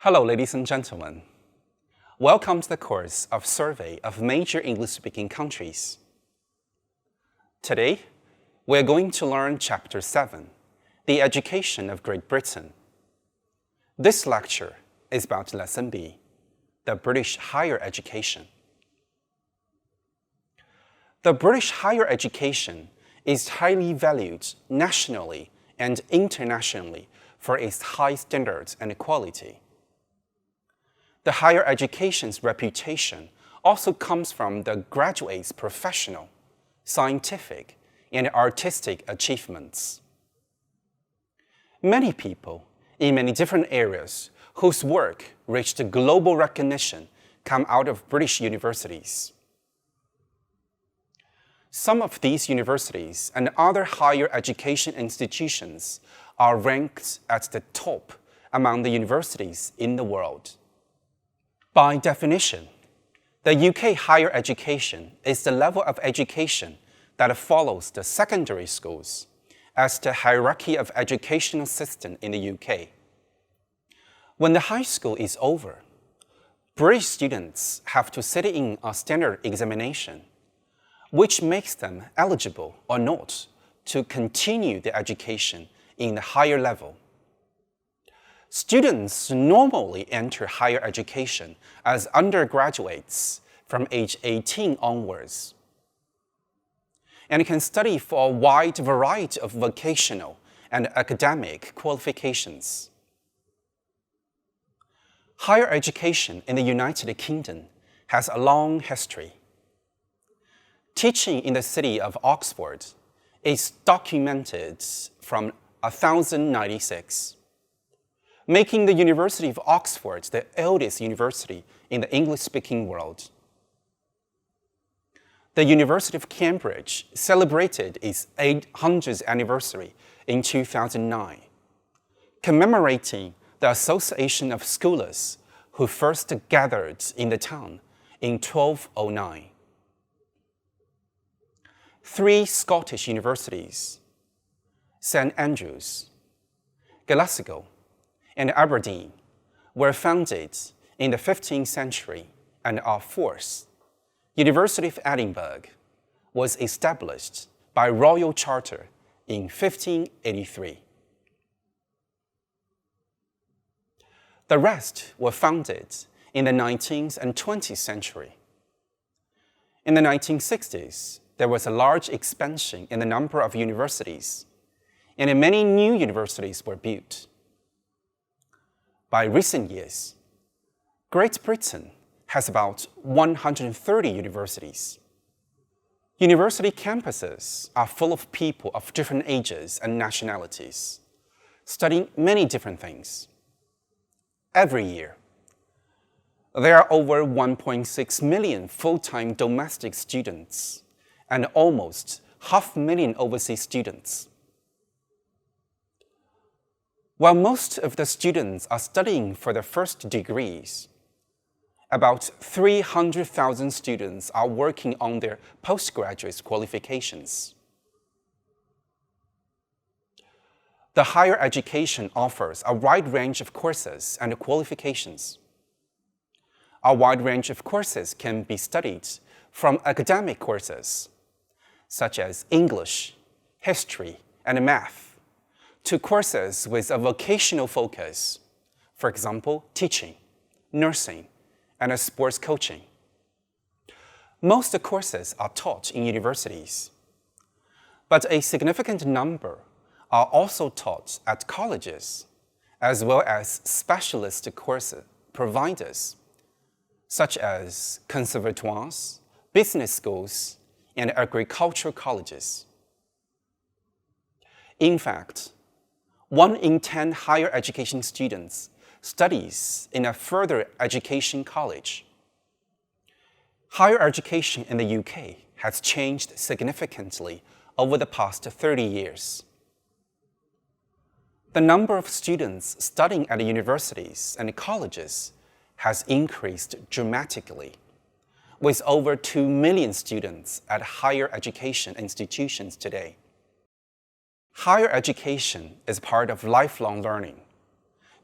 Hello, ladies and gentlemen. Welcome to the course of Survey of Major English-Speaking Countries. Today, we're going to learn Chapter 7, The Education of Great Britain. This lecture is about Lesson B, the British Higher Education. The British higher education is highly valued nationally and internationally for its high standards and quality. The higher education's reputation also comes from the graduates' professional, scientific, and artistic achievements. Many people in many different areas whose work reached global recognition come out of British universities. Some of these universities and other higher education institutions are ranked at the top among the universities in the world. By definition, the UK higher education is the level of education that follows the secondary schools as the hierarchy of educational system in the UK. When the high school is over, British students have to sit in a standard examination, which makes them eligible or not to continue their education in the higher level. Students normally enter higher education as undergraduates from age 18 onwards, and can study for a wide variety of vocational and academic qualifications. Higher education in the United Kingdom has a long history. Teaching in the city of Oxford is documented from 1096. Making the University of Oxford the eldest university in the English-speaking world. The University of Cambridge celebrated its 800th anniversary in 2009, commemorating the association of scholars who first gathered in the town in 1209. 3 Scottish universities, St Andrews, Glasgow, and Aberdeen were founded in the 15th century, and our fourth, University of Edinburgh, was established by royal charter in 1583. The rest were founded in the 19th and 20th century. In the 1960s, there was a large expansion in the number of universities, and many new universities were built. By recent years, Great Britain has about 130 universities. University campuses are full of people of different ages and nationalities, studying many different things. Every year, there are over 1.6 million full-time domestic students and almost 500,000 overseas students. While most of the students are studying for their first degrees, about 300,000 students are working on their postgraduate qualifications. The higher education offers a wide range of courses and qualifications. A wide range of courses can be studied from academic courses, such as English, history, and math, to courses with a vocational focus, for example, teaching, nursing, and sports coaching. Most courses are taught in universities, but a significant number are also taught at colleges, as well as specialist course providers, such as conservatoires, business schools, and agricultural colleges. In fact, 1 in 10 higher education students studies in a further education college. Higher education in the UK has changed significantly over the past 30 years. The number of students studying at universities and colleges has increased dramatically, with over 2 million students at higher education institutions today. Higher education is part of lifelong learning,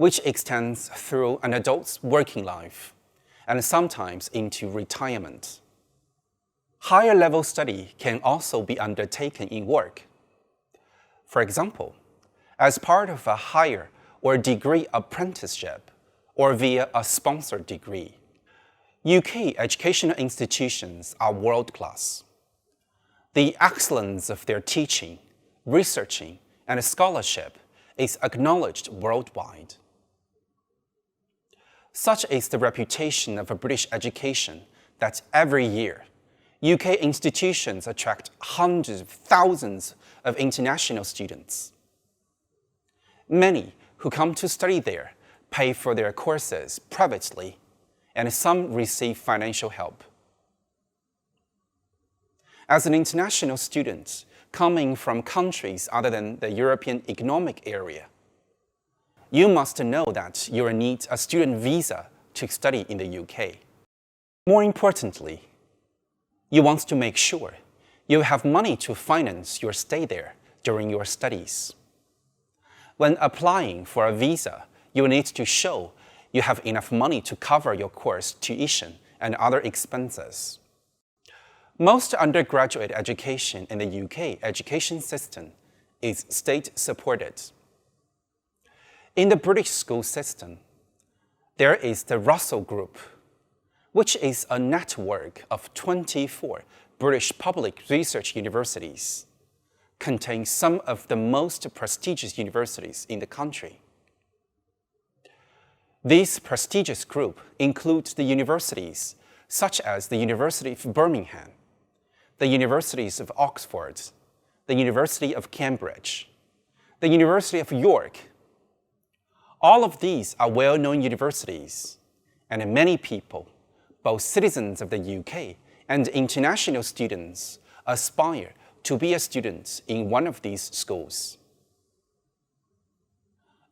which extends through an adult's working life and sometimes into retirement. Higher level study can also be undertaken in work. For example, as part of a higher or degree apprenticeship or via a sponsored degree. UK educational institutions are world-class. The excellence of their teaching, researching, and scholarship is acknowledged worldwide. Such is the reputation of a British education that every year, UK institutions attract hundreds of thousands of international students. Many who come to study there pay for their courses privately, and some receive financial help. As an international student coming from countries other than the European Economic Area, you must know that you will need a student visa to study in the UK. More importantly, you want to make sure you have money to finance your stay there during your studies. When applying for a visa, you need to show you have enough money to cover your course tuition and other expenses. Most undergraduate education in the UK education system is state-supported. In the British school system, there is the Russell Group, which is a network of 24 British public research universities, contains some of the most prestigious universities in the country. This prestigious group includes the universities such as the University of Birmingham, the Universities of Oxford, the University of Cambridge, the University of York. All of these are well-known universities, and many people, both citizens of the UK and international students, aspire to be a student in one of these schools.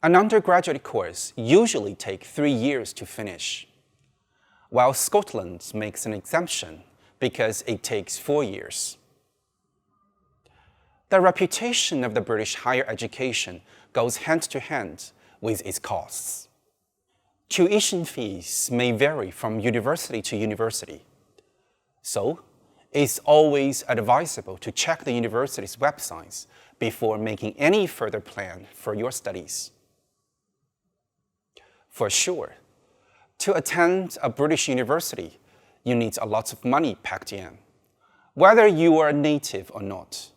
An undergraduate course usually takes 3 years to finish, while Scotland makes an exemption because it takes 4 years. The reputation of the British higher education goes hand to hand with its costs. Tuition fees may vary from university to university, so it's always advisable to check the university's websites before making any further plan for your studies. For sure, to attend a British university, you need a lot of money packed in, whether you are a native or not.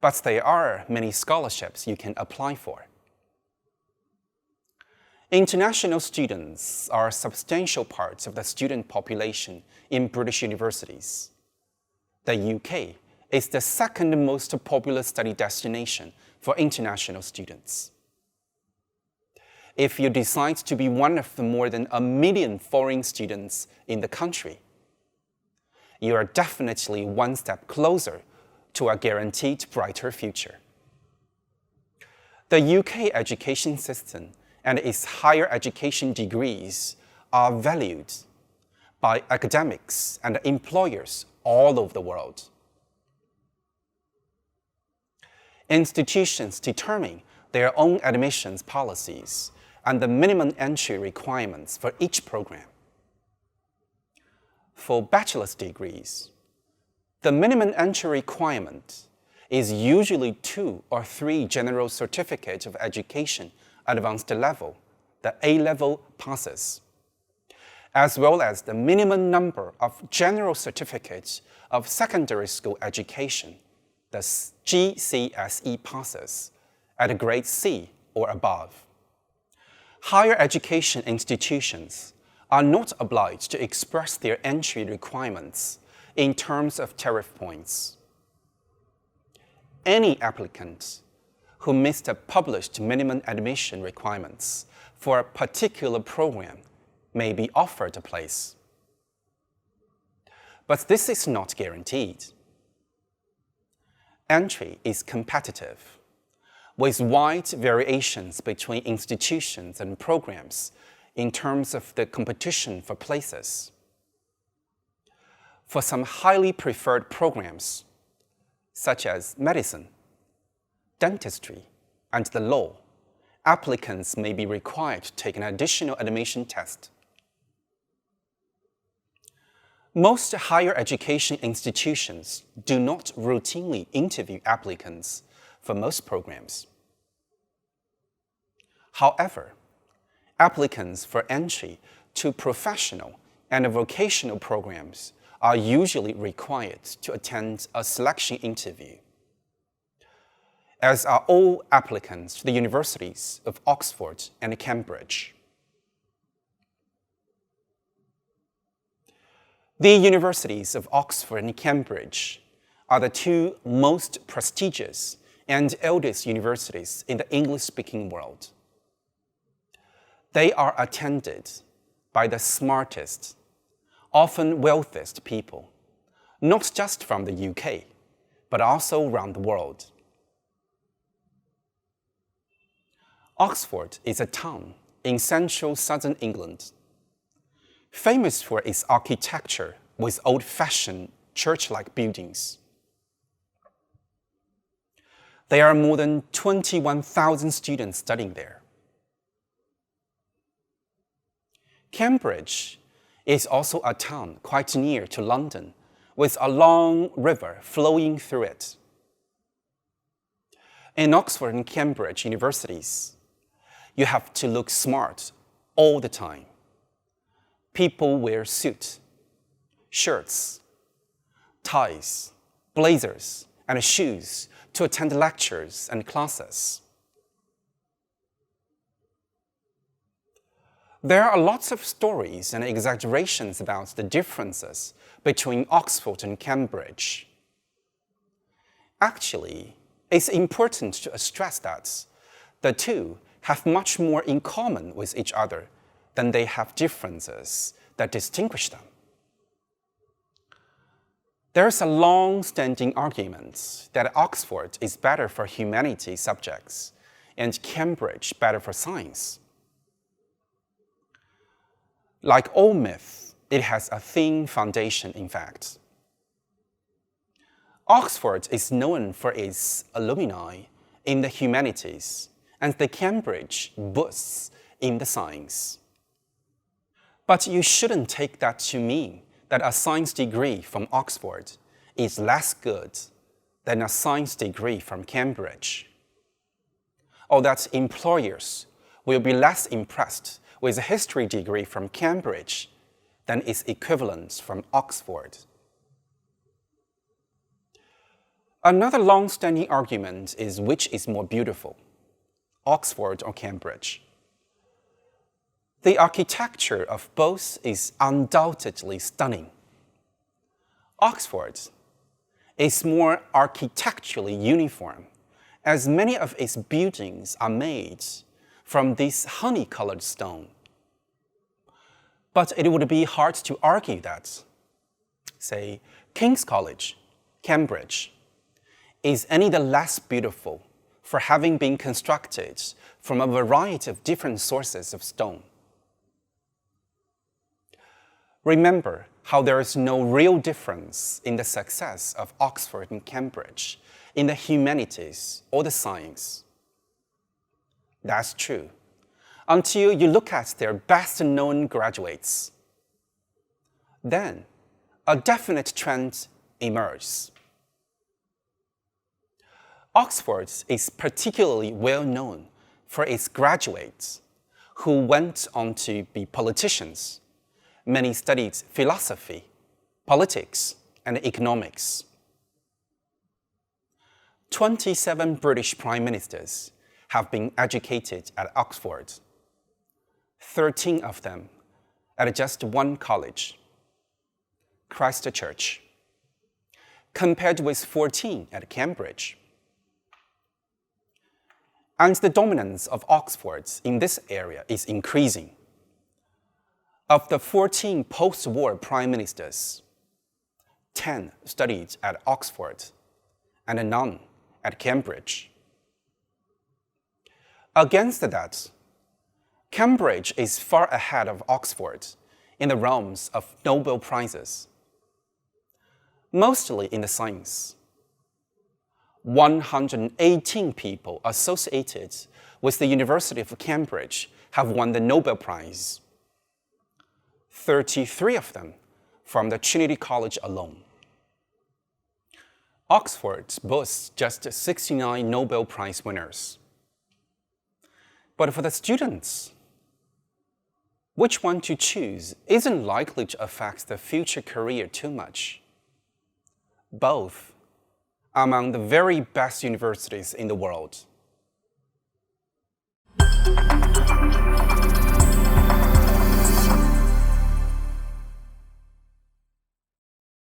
But there are many scholarships you can apply for. International students are substantial parts of the student population in British universities. The UK is the second most popular study destination for international students. If you decide to be one of the more than 1 million foreign students in the country, you are definitely one step closer to a guaranteed brighter future. The UK education system and its higher education degrees are valued by academics and employers all over the world. Institutions determine their own admissions policies and the minimum entry requirements for each program. For bachelor's degrees, the minimum entry requirement is usually 2 or 3 General Certificate of Education Advanced Level, the A-level passes, as well as the minimum number of General Certificates of Secondary School Education, the GCSE passes, at grade C or above. Higher education institutions are not obliged to express their entry requirements in terms of tariff points. Any applicant who missed the published minimum admission requirements for a particular program may be offered a place. But this is not guaranteed. Entry is competitive, with wide variations between institutions and programs in terms of the competition for places. For some highly preferred programs, such as medicine, dentistry, and the law, applicants may be required to take an additional admission test. Most higher education institutions do not routinely interview applicants for most programs. However, applicants for entry to professional and vocational programs are usually required to attend a selection interview, as are all applicants to the universities of Oxford and Cambridge. The universities of Oxford and Cambridge are the two most prestigious and eldest universities in the English-speaking world. They are attended by the smartest, often wealthiest people, not just from the UK, but also around the world. Oxford is a town in central southern England, famous for its architecture with old-fashioned church-like buildings. There are more than 21,000 students studying there. Cambridge is also a town quite near to London, with a long river flowing through it. In Oxford and Cambridge universities, you have to look smart all the time. People wear suits, shirts, ties, blazers, and shoes to attend lectures and classes. There are lots of stories and exaggerations about the differences between Oxford and Cambridge. Actually, it's important to stress that the two have much more in common with each other than they have differences that distinguish them. There's a long-standing argument that Oxford is better for humanities subjects and Cambridge better for science. Like all myth, it has a thin foundation, in fact. Oxford is known for its alumni in the humanities, and the Cambridge boasts in the science. But you shouldn't take that to mean that a science degree from Oxford is less good than a science degree from Cambridge, or that employers will be less impressed with a history degree from Cambridge than its equivalents from Oxford. Another long-standing argument is which is more beautiful, Oxford or Cambridge. The architecture of both is undoubtedly stunning. Oxford is more architecturally uniform, as many of its buildings are made from this honey-colored stone. But it would be hard to argue that, say, King's College, Cambridge, is any the less beautiful for having been constructed from a variety of different sources of stone. Remember how there is no real difference in the success of Oxford and Cambridge in the humanities or the science. That's true, until you look at their best-known graduates. Then, a definite trend emerges. Oxford is particularly well known for its graduates who went on to be politicians. Many studied philosophy, politics, and economics. 27 British prime ministers have been educated at Oxford, 13 of them at just one college, Christ Church, compared with 14 at Cambridge. And the dominance of Oxford in this area is increasing. Of the 14 post-war prime ministers, 10 studied at Oxford and none at Cambridge. Against that, Cambridge is far ahead of Oxford in the realms of Nobel Prizes, mostly in the science. 118 people associated with the University of Cambridge have won the Nobel Prize. 33 of them from the Trinity College alone. Oxford boasts just 69 Nobel Prize winners. But for the students, which one to choose isn't likely to affect their future career too much. Both are among the very best universities in the world.